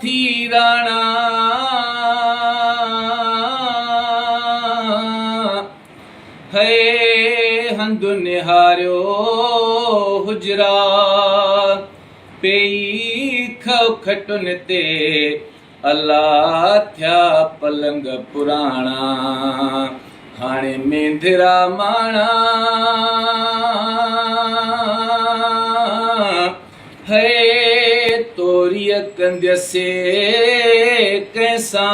थी राणा है हंधु निहारियो हुजरा पेई खटुन ते अल्लाह थिया पलंग पुराणा हाणे मेंधिरा माणा है तोरिय कंदसे कैसा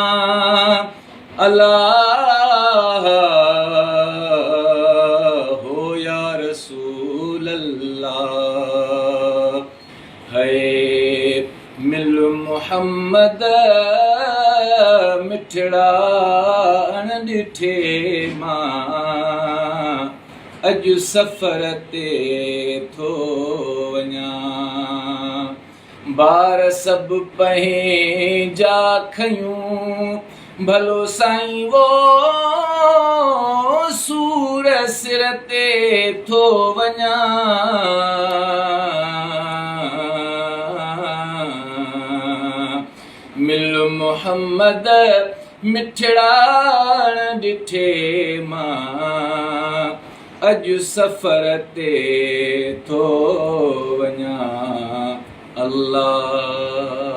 अल्लाह हो या रसूल अल्लाह है मिल मोहम्मद मिठड़ा अण ॾिठे मां अॼु सफ़र ते थो वञां ॿार सभु पंहिंजा खयूं भलो साईं वो सूर सिर ते थो वञां मिल मोहम्मद मिठड़ा ॾिठे मां अॼु सफ़र ते थो वञां अल्लाह।